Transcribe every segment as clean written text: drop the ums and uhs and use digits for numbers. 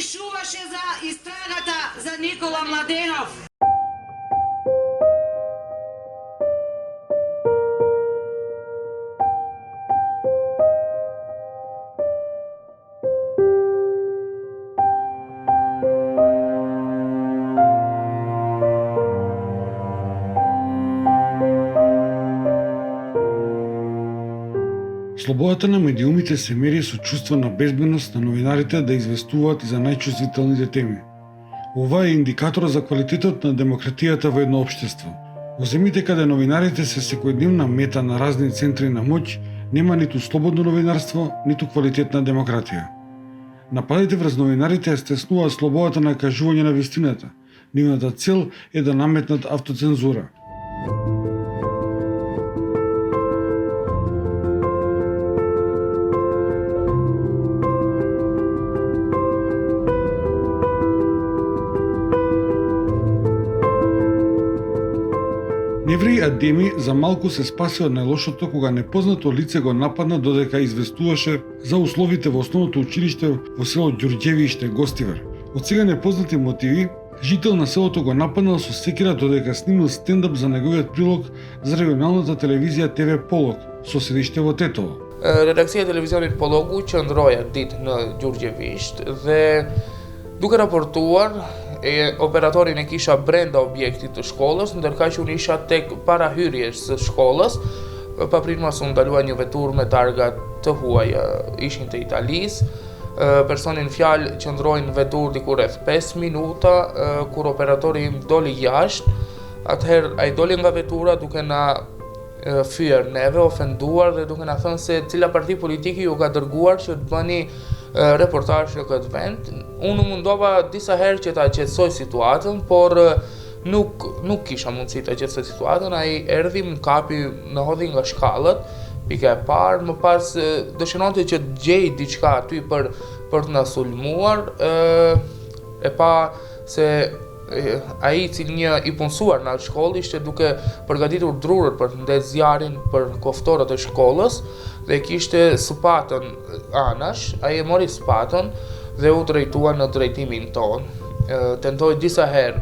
пишуваше за истрагата за Никола Младенов. Слободата на медиумите се мери со чувство на безбедност на новинарите да известуваат и за најчувствителните теми. Ова е индикатор за квалитетот на демократијата во едно општество. Во земјите каде новинарите се секојдневна мета на разни центри на моќ, нема ниту слободно новинарство, ниту квалитетна демократија. Нападите врз новинарите стеснуваат слободата на кажување на вистината. Нивната цел е да наметнат автоцензура. Невреј Адеми за малку се спаси од најлошото кога непознато лице го нападна додека известуваше за условите во основното училиште во село Ѓурѓевиште, Гостивар. Од сега непознати мотиви, жител на селото го нападнал со секира додека снимил стендап за неговиот прилог за регионалната телевизија ТВ Полог, со седиште во Тетово. Редакција телевизионит Пологу qëndroja ditë në Ѓurѓevisht dhe duke raportuar operatorin e kisha brenda objektit të shkollës, ndërka që unë isha tek para hyrjes së shkollës, papritmas unë ndaluaj një vetur me targa të huaja, ishin të Italis, personin fjalë qëndrojnë vetur diku rreth 5 minuta, kur operatori im doli jashtë, atëherë ai doli nga vetura duke na fyer neve, ofenduar dhe duke na thënë se cila parti politike ju ka dërguar që të bëni reportazh në këtë vend. Unë mundova disa herë që ta qetësoj situatën, por nuk kisha mundësi ta qetësoj situatën. Ai erdhi, më kapi, në hodhi nga shkallët, pika e parë, më pas dëshironte që të gjej diçka aty për të na sulmuar, e pa se ai i cili një i punësuar në atë shkollë ishte duke përgatitur drurët për të ndetë zjarin për koftorët e shkollës dhe kishte spatën anash, ai e mori spatën dhe u drejtua në drejtimin tonë. Tentoi disa herë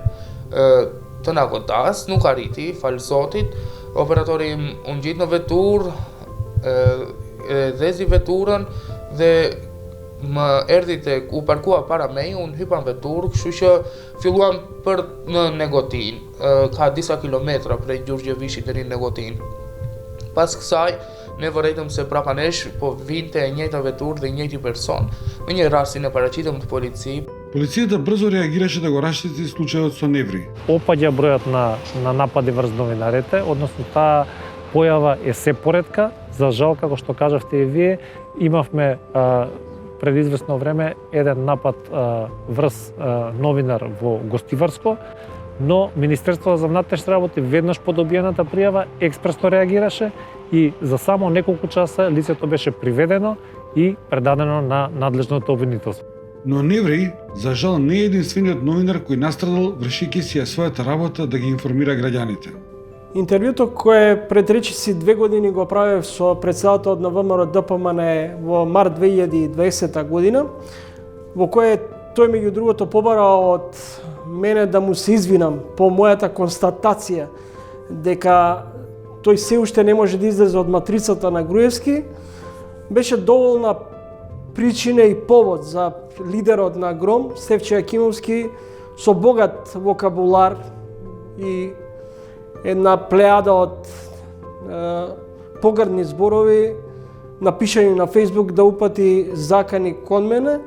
të na godas, nuk arriti, falë Zotit. Operatori im u ngjit në veturë, dhezi veturën dhe më erdhi tek u parkua para meje, unë hypa në veturë, kështu që filluam për në Negotin, ka disa kilometra prej Ѓurgjevishit deri në Negotin. Pas kësaj, ne vërejtëm se prapa nesh po vinte e njëjta veturë dhe i njëjti person. Në një rastin e paraqitëm të polici. Полицијата брзо реагираше да го раштети случајот со Неври. Опаѓа бројот на напади врз новинарите, односно таа појава е се поретка. За жал, како што кажавте и вие, имавме пред известно време еден напад врз новинар во Гостиварско, но Министерството за внатрешни работи веднаш по добиената пријава експресно реагираше и за само неколку часа лицето беше приведено и предадено на надлежното обвинителство. Но Невреј, за жал, не е единствениот новинар кој настрадал вршејќи си својата работа да ги информира граѓаните. Интервјуто кое пред речиси 2 години го правев со председателот на ВМРО ДПМН во март 2020 година, во кое тој меѓу другото побара од мене да му се извинам по мојата констатација дека тој се уште не може да излезе од матрицата на Груевски, беше доволна причина и повод за лидерот на ГРОМ, Стефче Јакимовски, со богат вокабулар и една плејада од погрдни зборови, напишани на Фејсбук да упати закани кон мене.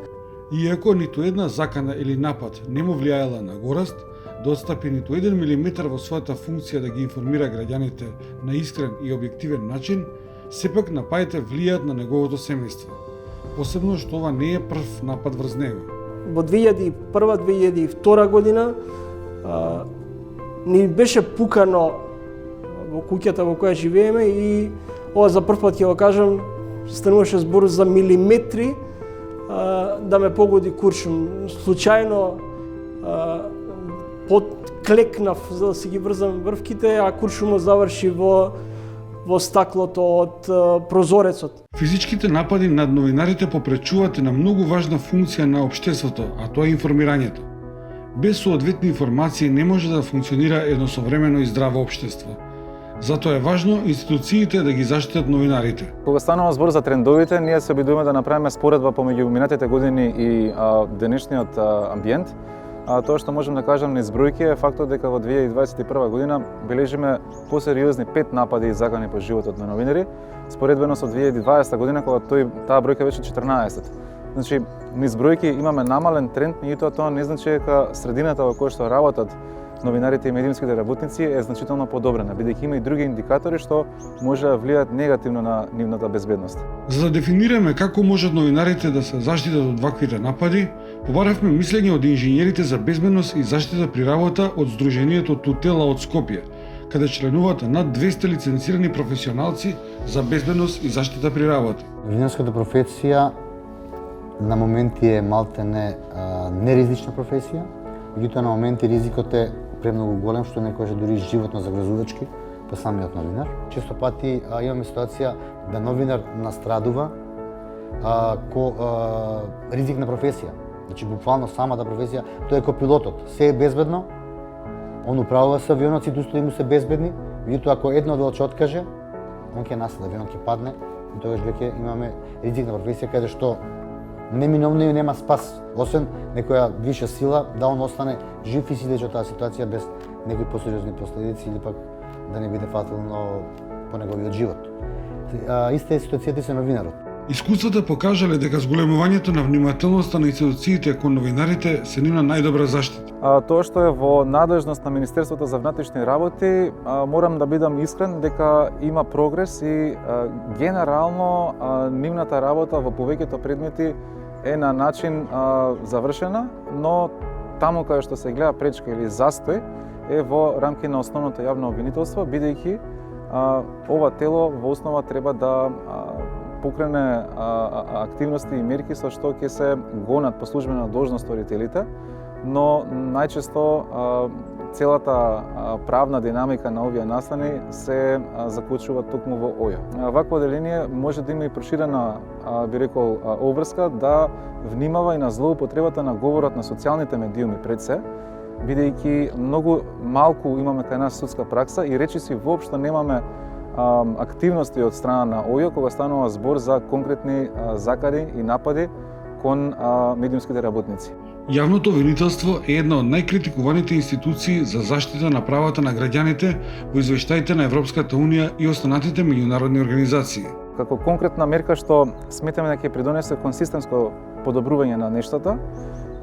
Иако ниту една закана или напад не му влијаела на гораст, да отстапи ниту 1 милиметар во својата функција да ги информира граѓаните на искрен и објективен начин, сепак нападите влијаат на неговото семејство. Посебно што ова не е прв напад врз него. Во 2001-2002 година ни беше пукано во куќата во која живееме и ова за прв пат ќе го кажам, стануваше збор за милиметри да ме погоди куршум. Случајно подклекнав за да си ги врзам врвките, а куршумот заврши во во стаклото од прозорецот. Физичките напади над новинарите попречуваат на многу важна функција на општеството, а тоа е информирањето. Без соодветни информации не може да функционира едно современо и здраво општество. Затоа е важно институциите да ги заштитат новинарите. Кога станува збор за трендовите, ние се обидуваме да направиме споредба помеѓу минатите години и денешниот амбиент. Тоа што можем да кажем низ бројки е фактот дека во 2021 година бележиме посериозни 5 напади изакани по животот на новинари, споредбено со 2020 година кога таа бројка беше 14. Значи, низ бројки имаме намален тренд, меѓутоа тоа не значи дека средината во која што работат новинарите и медиумските работници е значително подобрена, бидејќи има и други индикатори што може да влијаат негативно на нивната безбедност. За да дефинираме како можат новинарите да се заштитат од ваквите напади, побаравме мислење од инженерите за безбедност и заштита при работа од Сдруженијето Тутела од Скопје, каде членуваат над 200 лицензирани професионалци за безбедност и заштита при работа. Новинарската професија на моменти е малтене неризична професија, меѓутоа на моменти ризикот е премногу голем, што некогаш дури животно загрозувачки по самиот новинар. Често пати имаме ситуација да новинар настрадува ризик на професија. Значи буквално самата професија, тоа е ко пилотот. Се е безбедно, он управува се авионот, сите устои му се безбедни, меѓутоа ако едно делче откаже, он ќе наследи, авионот ќе падне и тогаш веќе имаме ризик на професија каде што неминовно и нема спас, освен некоја виша сила да он остане жив и си излече од таа ситуација без некои посериозни последици или пак да не биде фатално по неговиот живот. Иста е ситуацијата со новинарот. Искуствата покажале дека зголемувањето на внимателноста на институциите кон новинарите се нивна најдобра заштита. Тоа што е во надлежност на Министерството за внатрешни работи, морам да бидам искрен дека има прогрес и генерално нивната работа во повеќето предмети е на начин завршена, но таму каде што се гледа пречка или застој е во рамки на основното јавно обвинителство, бидејќи ова тело во основа треба да покрене активности и мерки со што ќе се гонат по службена должност сторителите, но најчесто целата правна динамика на овие настани се заклучува токму во ОЈО. Вакво оделение може да има и проширена, би рекол, обврска да внимава и на злоупотребата на говорот на социјалните медиуми пред се, бидејќи многу малку имаме кај нас судска пракса и речиси воопшто немаме активности од страна на ОЈО кога станува збор за конкретни закади и напади кон медиумските работници. Јавното обвинителство е една од најкритикуваните институции за заштита на правата на граѓаните во извештаите на Европската Унија и останатите меѓународни организации. Како конкретна мерка што сметаме да ќе придонесе кон системско подобрување на нештата,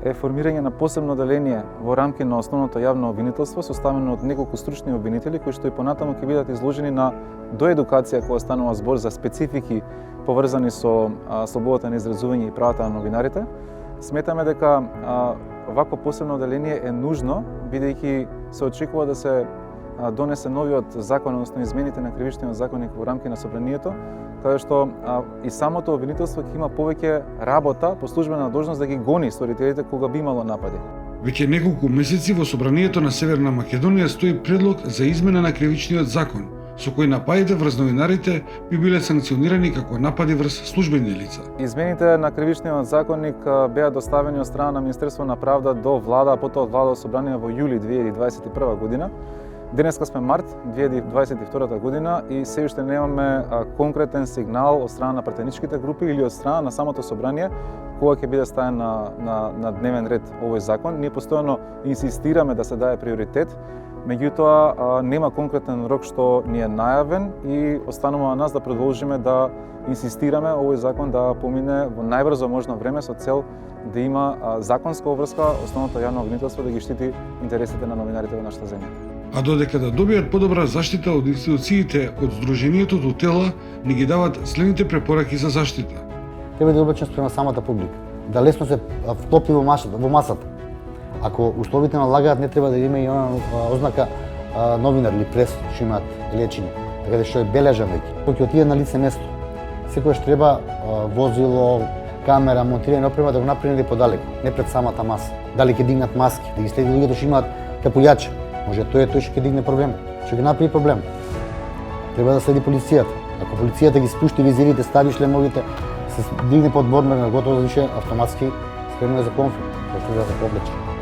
е формирање на посебно оделение во рамки на основното јавно обвинителство, составено од неколку стручни обвинители кои што и понатаму ќе бидат изложени на доедукација кога станува збор за специфики поврзани со слободата на изразување и правата на новинарите. Сметаме дека вакво посебно оделение е нужно, бидејќи се очекува да се донесе новиот закон, односно измените на кривичниот законник во рамки на собранието, каде што и самото обвинителство ќе има повеќе работа по службена должност да ги гони сторителите кога би имало напади. Веќе неколку месеци во собранието на Северна Македонија стои предлог за измена на кривичниот закон, со кој нападите врз новинарите би биле санкционирани како напади врз службени лица. Измените на кривичниот законник беа доставени од страна на Министерство на правда до влада, а потоа од влада до собрание во јули 2021 година. Денеска сме март 2022 година и се уште немаме конкретен сигнал од страна на пратеничките групи или од страна на самото собрание кога ќе биде ставен на дневен ред овој закон. Ние постојано инсистираме да се даде приоритет, меѓутоа нема конкретен рок што ни е најавен и останува на нас да продолжиме да инсистираме овој закон да помине во најбрзо можно време со цел да има законска обврска основното јавно обвинителство да ги штити интересите на новинарите во нашата земја. А додека да добијат подобра заштита од институциите од Сдруженијето Тутела, ни ги дават следните препораки за заштита. Треба да обрачен спрема самата публика, да лесно се вклопи во масата. Ако условите налагаат, не треба да има и она ознака новинар или прес што имаат лечење, така да што е бележан веќе. Кога ќе отиде на лице место, секогаш треба возило, камера, монтирање опрема да го направи подалеку, не пред самата маса. Дали ќе дигнат маски, да ги следи луѓето што имаат капулјачи. Може тој што ќе дигне проблем, што ќе направи проблем. Треба да следи полицијата. Ако полицијата ги спушти визирите, стави шлемовите, се дигне под бормер на готово, значи автоматски спремно е за конфликт, тоа што да се повлече.